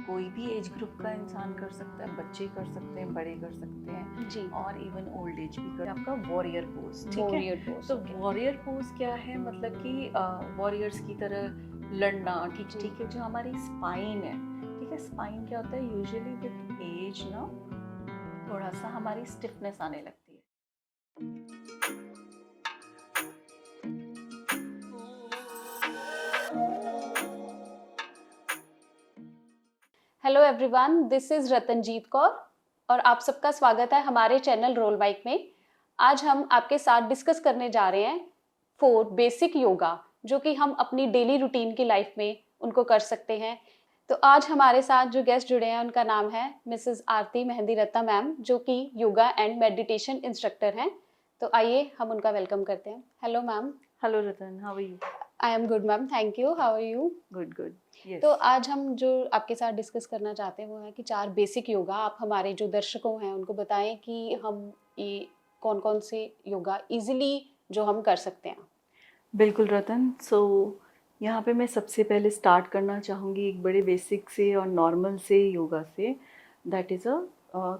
कोई भी age group का इंसान कर सकता है, बच्चे कर सकते हैं, बड़े कर सकते हैं जी। और इवन ओल्ड एज भी कर। आपका वॉरियर पोज, ठीक है। Warrior pose. तो वॉरियर पोज क्या है, मतलब कि वॉरियर्स की तरह लड़ना, ठीक जी। ठीक है। जो हमारी स्पाइन है, ठीक है, स्पाइन क्या होता है, यूजुअली विद एज ना थोड़ा सा हमारी स्टिफनेस आने लगती है। Hello everyone, this is Ratanjeet Kaur और आप सबका स्वागत है हमारे चैनल रोल बाइक में। आज हम आपके साथ डिस्कस करने जा रहे हैं 4 बेसिक योगा जो कि हम अपनी डेली रूटीन की लाइफ में उनको कर सकते हैं। तो आज हमारे साथ जो गेस्ट जुड़े हैं उनका नाम है मिसेस आरती मेहंदी रत्ता मैम, जो कि योगा एंड मेडिटेशन इंस्ट्रक्टर हैं। तो आइए हम उनका वेलकम करते हैं। Hello ma'am. Hello Ratan, how are you? I am good ma'am, thank you. How are you? Good good. तो आज हम जो आपके साथ डिस्कस करना चाहते हैं वो है कि 4 बेसिक योगा आप हमारे जो दर्शकों हैं उनको बताएं कि हम ये कौन कौन से योगा इजीली जो हम कर सकते हैं। बिल्कुल रतन। यहाँ पे मैं सबसे पहले स्टार्ट करना चाहूँगी एक बड़े बेसिक से और नॉर्मल से योगा से। दैट इज़ अ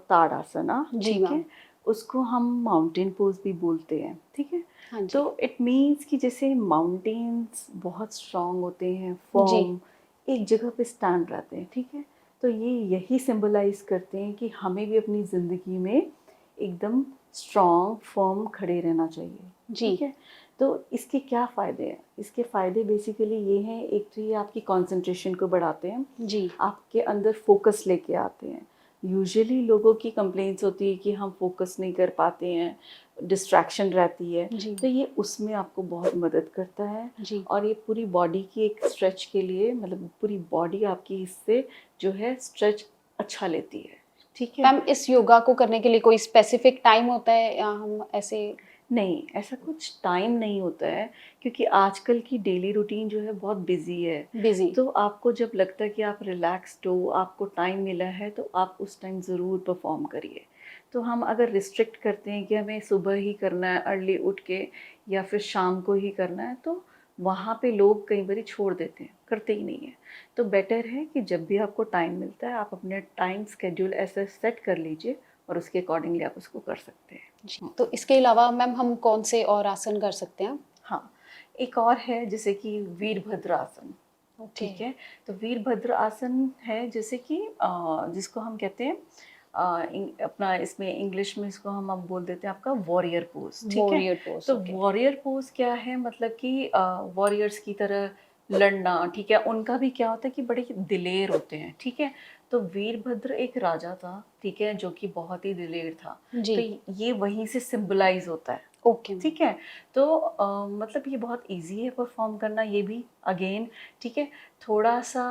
ताड़ासना, जी ठीक मैम। है। उसको हम माउंटेन पोज भी बोलते हैं, ठीक है। हाँ जी। तो इट मीन्स कि जैसे माउंटेन्स बहुत स्ट्रांग होते हैं, जी। फर्म, एक जगह पे स्टैंड रहते हैं, ठीक है। तो ये यही सिंबलाइज करते हैं कि हमें भी अपनी ज़िंदगी में एकदम स्ट्रांग फर्म खड़े रहना चाहिए, जी। ठीक है। तो इसके क्या फ़ायदे हैं? इसके फ़ायदे बेसिकली ये हैं, एक तो ये आपकी कंसंट्रेशन को बढ़ाते हैं, जी। आपके अंदर फोकस लेके आते हैं। यूजुअली लोगों की कंप्लेंट्स होती है कि हम फोकस नहीं कर पाते हैं, डिस्ट्रैक्शन रहती है। जी। तो ये उसमें आपको बहुत मदद करता है। जी। और ये पूरी बॉडी की एक स्ट्रेच के लिए, मतलब पूरी बॉडी आपकी इससे जो है स्ट्रेच अच्छा लेती है, ठीक है। मैम, इस योगा को करने के लिए कोई स्पेसिफिक टाइम होता है या हम ऐसे? नहीं, ऐसा कुछ टाइम नहीं होता है, क्योंकि आजकल की डेली रूटीन जो है बहुत बिजी है। बिजी। तो आपको जब लगता है कि आप रिलैक्स्ड हो, आपको टाइम मिला है, तो आप उस टाइम ज़रूर परफॉर्म करिए। तो हम अगर रिस्ट्रिक्ट करते हैं कि हमें सुबह ही करना है अर्ली उठ के, या फिर शाम को ही करना है, तो वहाँ पे लोग कई बार छोड़ देते हैं, करते ही नहीं है। तो बेटर है कि जब भी आपको टाइम मिलता है, आप अपने टाइम स्केड्यूल ऐसे सेट कर लीजिए और उसके अकॉर्डिंगली आप उसको कर सकते हैं। जी। तो इसके अलावा मैम हम कौन से और आसन कर सकते हैं? हाँ, एक और है जैसे कि वीरभद्र आसन, ओके। ठीक है। तो वीरभद्र आसन है जैसे कि जिसको हम कहते हैं अपना इसमें इंग्लिश में इसको हम अब बोल देते हैं आपका वॉरियर पोज, ठीक है। Warrior pose. तो ओके। वॉरियर पोज क्या है, मतलब कि वॉरियर्स की तरह लड़ना, ठीक है। उनका भी क्या होता है कि बड़े दिलेर होते हैं, ठीक है। तो वीरभद्र एक राजा था, ठीक है, जो कि बहुत ही दिलेर था। जी। तो ये वहीं से सिंबलाइज होता है, ओके। ठीक है। तो मतलब ये बहुत इजी है परफॉर्म करना, ये भी अगेन, ठीक है। थोड़ा सा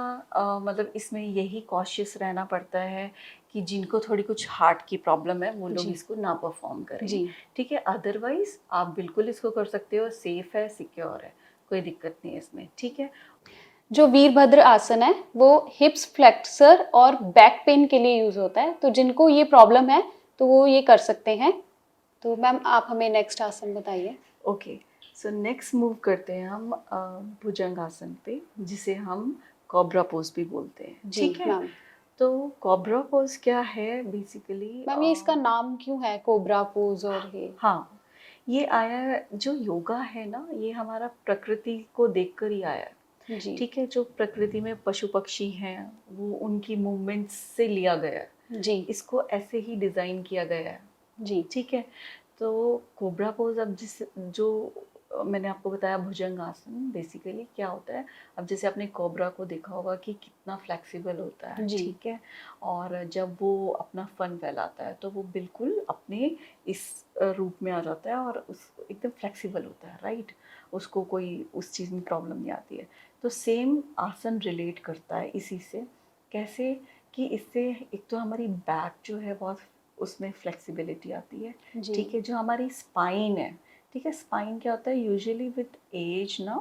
मतलब इसमें यही कॉशियस रहना पड़ता है कि जिनको थोड़ी कुछ हार्ट की प्रॉब्लम है वो लोग जी। इसको ना परफॉर्म करें, जी। ठीक है। अदरवाइज आप बिल्कुल इसको कर सकते हो, सेफ है, सिक्योर है, कोई दिक्कत नहीं है इसमें, ठीक है। जो वीरभद्र आसन है वो हिप्स फ्लेक्सर और बैक पेन के लिए यूज होता है, तो जिनको ये प्रॉब्लम है तो वो ये कर सकते हैं। तो मैम आप हमें नेक्स्ट आसन बताइए। ओके, सो नेक्स्ट मूव करते हैं हम भुजंग आसन पे, जिसे हम कोब्रा पोज भी बोलते हैं, जी ठीक है। मैम। तो कोब्रा पोज क्या है बेसिकली? मैम, ये इसका नाम क्यों है कोबरा पोज? और ये हाँ, ये आया है, जो योगा है ना, ये हमारा प्रकृति को देखकर ही आया है, जी। ठीक है। जो प्रकृति में पशु पक्षी हैं, वो उनकी मूवमेंट्स से लिया गया है, जी। इसको ऐसे ही डिज़ाइन किया गया है, जी। ठीक है। तो कोबरा पोज, अब जिस जो मैंने आपको बताया भुजंग आसन, बेसिकली क्या होता है, अब जैसे आपने कोबरा को देखा होगा कि कितना फ्लेक्सिबल होता है, जी। ठीक है। और जब वो अपना फन फैलाता है तो वो बिल्कुल अपने इस रूप में आ जाता है और उस एकदम फ्लेक्सिबल होता है, राइट। उसको कोई उस चीज़ में प्रॉब्लम नहीं आती है। तो सेम आसन रिलेट करता है इसी से। कैसे? कि इससे एक तो हमारी बैक जो है बहुत, उसमें फ्लेक्सिबिलिटी आती है, जी। ठीक है। जो हमारी स्पाइन है, ठीक है, स्पाइन क्या होता है, यूजुअली विद एज ना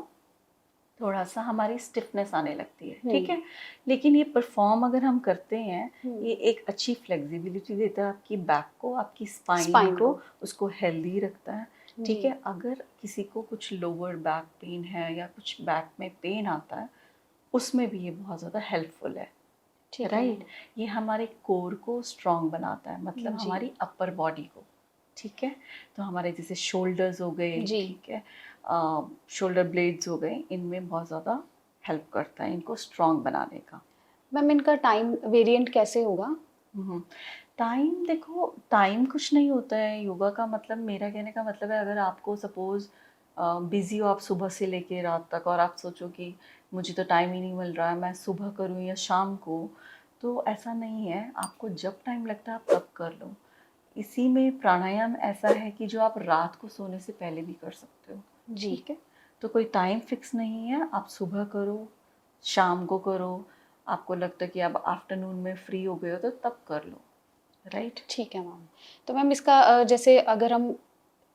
थोड़ा सा हमारी स्टिफनेस आने लगती है, ठीक है। लेकिन ये परफॉर्म अगर हम करते हैं, ये एक अच्छी फ्लेक्सिबिलिटी देता है आपकी बैक को, आपकी स्पाइन स्पाइन को, को। उसको हेल्दी रखता है, ठीक जी। है। अगर किसी को कुछ लोअर बैक पेन है या कुछ बैक में पेन आता है, उसमें भी ये बहुत ज़्यादा हेल्पफुल है, ठीक है राइट। ये हमारे कोर को स्ट्रॉन्ग बनाता है, मतलब जी। हमारी अपर बॉडी को। ठीक है, तो हमारे जैसे शोल्डर्स हो गए, जी। ठीक है, शोल्डर ब्लेड्स हो गए, इनमें बहुत ज़्यादा हेल्प करता है इनको स्ट्रॉन्ग बनाने का। मैम इनका टाइम वेरिएंट कैसे होगा? टाइम देखो, टाइम कुछ नहीं होता है योगा का, मतलब मेरा कहने का मतलब है, अगर आपको सपोज़ बिज़ी हो आप सुबह से लेके रात तक, और आप सोचो कि मुझे तो टाइम ही नहीं मिल रहा है, मैं सुबह करूँ या शाम को, तो ऐसा नहीं है। आपको जब टाइम लगता है आप तब कर लो। इसी में प्राणायाम ऐसा है कि जो आप रात को सोने से पहले भी कर सकते हो। जी। ठीक है, तो कोई टाइम फिक्स नहीं है, आप सुबह करो, शाम को करो, आपको लगता है कि आप आफ्टरनून में फ्री हो गए हो तो तब कर लो। राइट। ठीक है मैम। तो मैम इसका जैसे अगर हम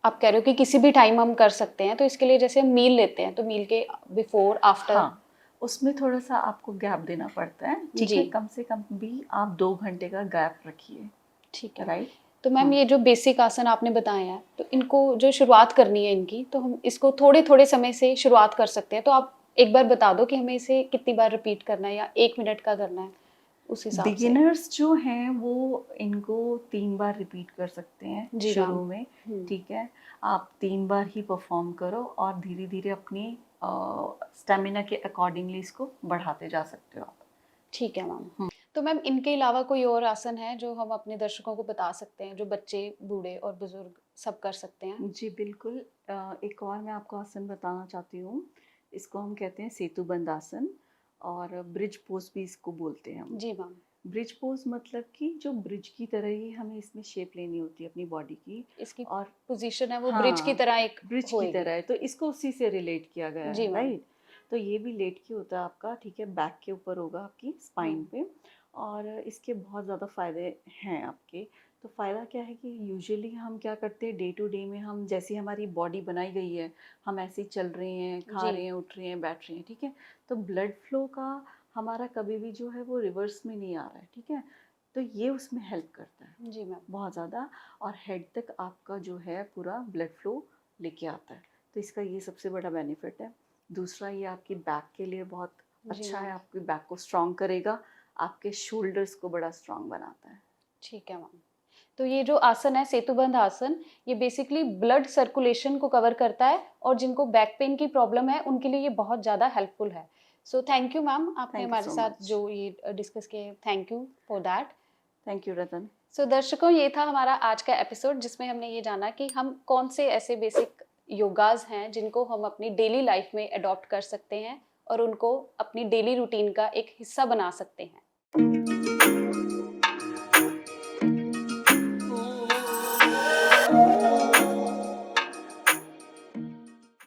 आप कह रहे हो कि किसी भी टाइम हम कर सकते हैं, तो इसके लिए जैसे मील लेते हैं, तो मील के बिफोर आफ्टर? हाँ, उसमें थोड़ा सा आपको गैप देना पड़ता है। ठीक जी। है, कम से कम भी आप 2 घंटे का गैप रखिए। ठीक है। राइट। तो मैम ये जो बेसिक आसन आपने बताए हैं, तो इनको जो शुरुआत करनी है इनकी, तो हम इसको थोड़े-थोड़े समय से शुरुआत कर सकते हैं। तो आप एक बार बता दो कि हमें इसे कितनी बार रिपीट करना है या 1 मिनट का करना है, उस हिसाब से? बिगिनर्स जो हैं वो इनको 3 बार रिपीट कर सकते हैं जी मैम। शुरू में। ठीक है, आप 3 बार ही परफॉर्म करो और धीरे धीरे अपनी स्टेमिना के अकॉर्डिंगली इसको बढ़ाते जा सकते हो आप। ठीक है मैम। हम्म। तो मैम इनके अलावा कोई और आसन है जो हम अपने दर्शकों को बता सकते हैं, जो बच्चे, बूढ़े और बुजुर्ग सब कर सकते हैं? जी बिल्कुल। एक और मैं आपको आसन बताना चाहती हूँ। इसको हम कहते हैं सेतु बंद आसन, और ब्रिज पोज भी इसको बोलते हैं हम। जी मैम। ब्रिज पोज मतलब कि जो ब्रिज की तरह ही हमें इसमें शेप लेनी होती है अपनी बॉडी की। इसकी और पोजीशन है वो ब्रिज की हाँ, तरह एक ब्रिज की होएगी। तरह है, तो इसको उसी से रिलेट किया गया जी है। मैम। राइट। तो ये भी लेट के होता है आपका, ठीक है, बैक के ऊपर होगा आपकी स्पाइन हाँ। पे। और इसके बहुत ज़्यादा फ़ायदे हैं आपके। तो फ़ायदा क्या है कि यूजुअली हम क्या करते हैं, डे टू डे में हम जैसी हमारी बॉडी बनाई गई है, हम ऐसे ही चल रहे हैं, खा जी। रहे हैं, उठ रहे हैं, बैठ रहे हैं। ठीक है, तो ब्लड फ्लो का हमारा कभी भी जो है वो रिवर्स में नहीं आ रहा है। ठीक है, तो ये उसमें हेल्प करता है जी मैम। बहुत ज़्यादा, और हेड तक आपका जो है पूरा ब्लड फ्लो लेके आता है। तो इसका ये सबसे बड़ा बेनिफिट है। दूसरा, ये आपकी बैक के लिए बहुत जी अच्छा है, मैम। आपकी बैक को स्ट्रॉन्ग करेगा, आपके शोल्डर्स को बड़ा स्ट्रॉन्ग बनाता है। ठीक है मैम। तो ये जो आसन है सेतुबंध आसन, ये बेसिकली ब्लड सर्कुलेशन को कवर करता है और जिनको बैक पेन की प्रॉब्लम है उनके लिए ये बहुत ज़्यादा हेल्पफुल है। सो थैंक यू मैम, आपने थैंक यू हमारे सो साथ मच। जो ये डिस्कस किए, thank you for that. Thank you Ratan. So दर्शकों, ये था हमारा आज का एपिसोड जिसमें हमने ये जाना कि हम कौन से ऐसे बेसिक योगाज हैं जिनको हम अपनी डेली लाइफ में अडॉप्ट कर सकते हैं और उनको अपनी डेली रूटीन का एक हिस्सा बना सकते हैं।